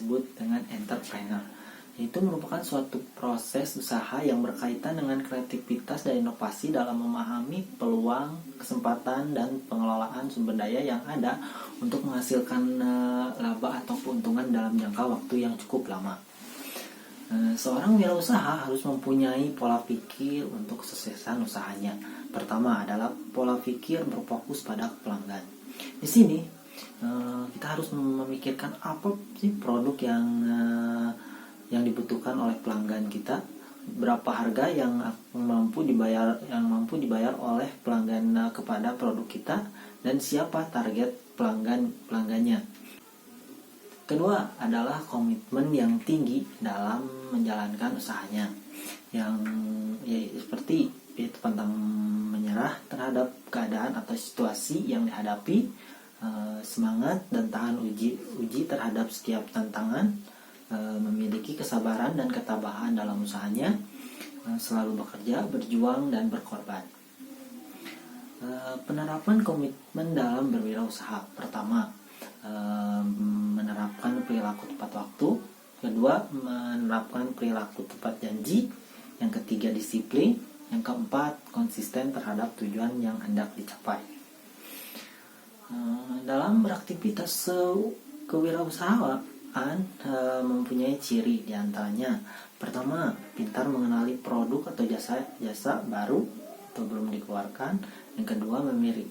disebut dengan entrepreneur. Itu merupakan suatu proses usaha yang berkaitan dengan kreativitas dan inovasi dalam memahami peluang, kesempatan, dan pengelolaan sumber daya yang ada untuk menghasilkan laba atau keuntungan dalam jangka waktu yang cukup lama. Seorang wirausaha harus mempunyai pola pikir untuk kesuksesan usahanya. Pertama adalah pola pikir berfokus pada pelanggan. Di sini kita harus memikirkan apa sih produk yang dibutuhkan oleh pelanggan kita, berapa harga yang mampu dibayar oleh pelanggan kepada produk kita, dan siapa target pelanggannya. Kedua adalah komitmen yang tinggi dalam menjalankan usahanya, yang seperti itu pantang menyerah terhadap keadaan atau situasi yang dihadapi, semangat dan tahan uji terhadap setiap tantangan, memiliki kesabaran dan ketabahan dalam usahanya, selalu bekerja, berjuang, dan berkorban. Penerapan komitmen dalam berwirausaha. Pertama, menerapkan perilaku tepat waktu. Kedua, menerapkan perilaku tepat janji. Yang ketiga, disiplin. Yang keempat, konsisten terhadap tujuan yang hendak dicapai. Dalam beraktivitas kewirausahaan mempunyai ciri diantaranya. Pertama, pintar mengenali produk atau jasa baru atau belum dikeluarkan. Yang kedua,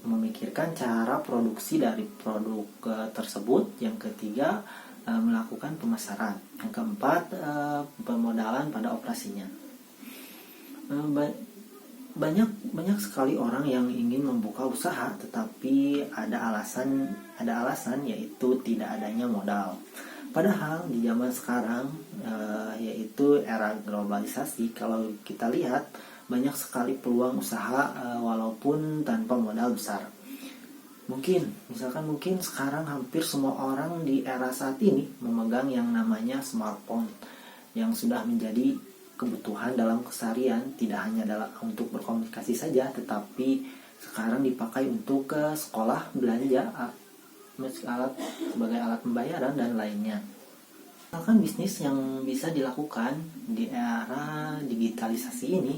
memikirkan cara produksi dari produk tersebut. Yang ketiga, melakukan pemasaran. Yang keempat, pemodalan pada operasinya. Banyak sekali orang yang ingin membuka usaha, tetapi ada alasan yaitu tidak adanya modal. Padahal di zaman sekarang, yaitu era globalisasi, kalau kita lihat banyak sekali peluang usaha walaupun tanpa modal besar. Mungkin sekarang hampir semua orang di era saat ini memegang yang namanya smartphone, yang sudah menjadi kebutuhan dalam keseharian, tidak hanya untuk berkomunikasi saja, tetapi sekarang dipakai untuk ke sekolah, belanja, sebagai alat pembayaran dan lainnya. Misalkan bisnis yang bisa dilakukan di era digitalisasi ini,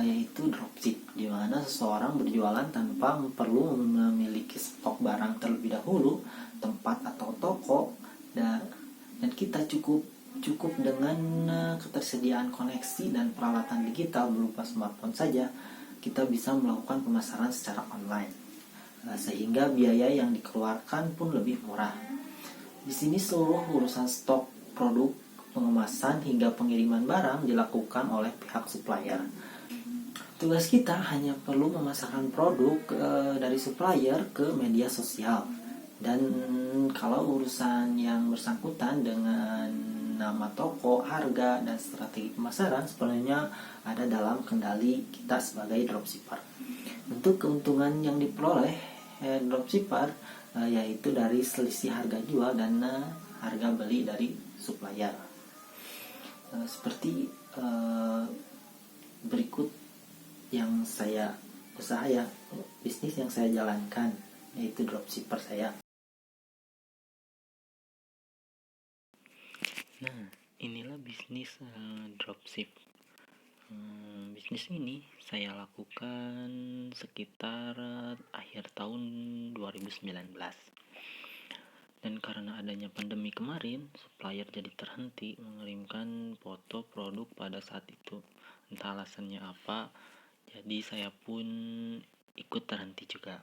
yaitu dropship, di mana seseorang berjualan tanpa perlu memiliki stok barang terlebih dahulu, tempat atau toko, dan kita cukup dengan ketersediaan koneksi dan peralatan digital berupa smartphone saja, kita bisa melakukan pemasaran secara online, sehingga biaya yang dikeluarkan pun lebih murah. Di sini seluruh urusan stok produk, pengemasan hingga pengiriman barang dilakukan oleh pihak supplier. Tugas kita hanya perlu memasarkan produk dari supplier ke media sosial, dan kalau urusan yang bersangkutan dengan nama toko, harga, dan strategi pemasaran sebenarnya ada dalam kendali kita sebagai dropshipper. Untuk keuntungan yang diperoleh dropshipper yaitu dari selisih harga jual dan harga beli dari supplier. Seperti berikut yang bisnis yang saya jalankan, yaitu dropshipper saya. Nah, inilah bisnis dropship. Bisnis ini saya lakukan sekitar akhir tahun 2019. Dan karena adanya pandemi kemarin, supplier jadi terhenti mengirimkan foto produk pada saat itu. Entah alasannya apa, jadi saya pun ikut terhenti juga.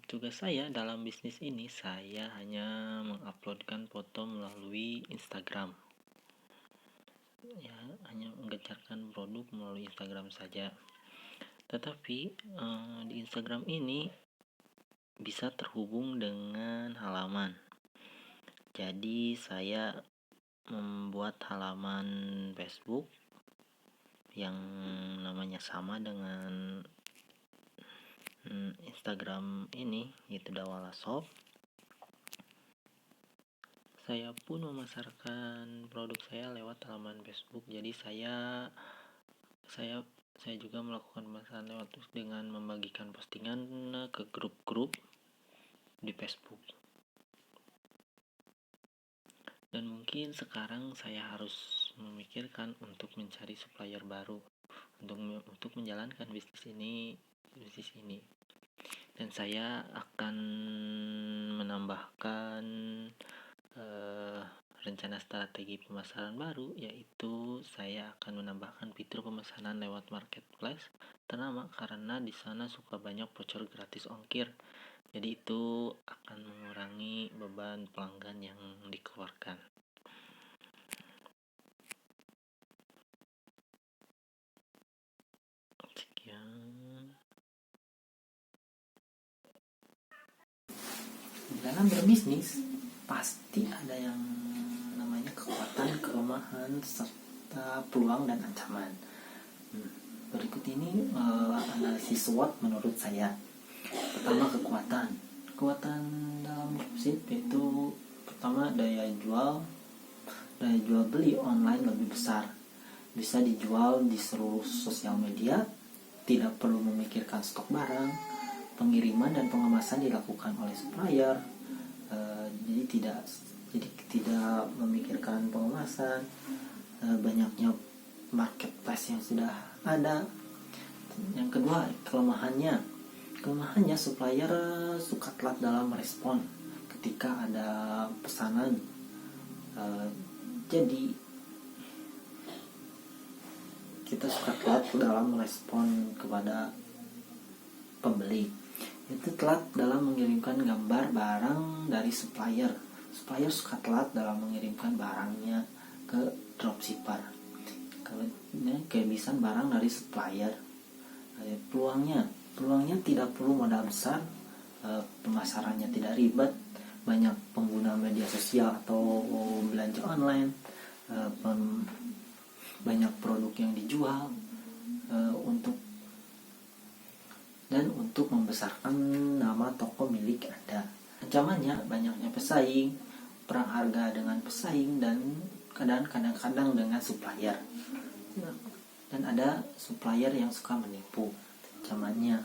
Tugas saya dalam bisnis ini, saya hanya menguploadkan foto melalui Instagram. Ya, hanya menggencarkan produk melalui Instagram saja. Tetapi di Instagram ini bisa terhubung dengan halaman. Jadi saya membuat halaman Facebook yang namanya sama dengan Instagram ini, yaitu Dawala Shop. Saya pun memasarkan produk saya lewat halaman Facebook. Jadi saya juga melakukan pemasaran lewat dengan membagikan postingan ke grup-grup di Facebook. Dan mungkin sekarang saya harus memikirkan untuk mencari supplier baru untuk menjalankan bisnis ini. Dan saya akan menambahkan rencana strategi pemasaran baru, yaitu saya akan menambahkan fitur pemesanan lewat marketplace ternama karena di sana suka banyak voucher gratis ongkir. Jadi itu akan mengurangi beban pelanggan yang dikeluarkan. Sekian. Dalam berbisnis pasti ada yang namanya kekuatan, kelemahan, serta peluang dan ancaman. Berikut ini analisis SWOT menurut saya. Pertama, kekuatan dalam dropship yaitu pertama daya jual beli online lebih besar, bisa dijual di seluruh sosial media, tidak perlu memikirkan stok barang, pengiriman dan pengemasan dilakukan oleh supplier, jadi tidak memikirkan pengemasan, banyaknya marketplace yang sudah ada. Yang kedua, kelemahannya supplier suka telat dalam merespon ketika ada pesanan. Jadi kita suka telat dalam merespon kepada pembeli. Itu telat dalam mengirimkan gambar barang dari supplier suka telat dalam mengirimkan barangnya ke dropshipper. Kehabisan barang dari supplier. Peluangnya tidak perlu modal besar, pemasarannya tidak ribet, banyak pengguna media sosial atau belanja online, banyak produk yang dijual, untuk membesarkan nama toko milik Anda. Ancamannya banyaknya pesaing, perang harga dengan pesaing, dan kadang-kadang dengan supplier. Dan ada supplier yang suka menipu. Ancamannya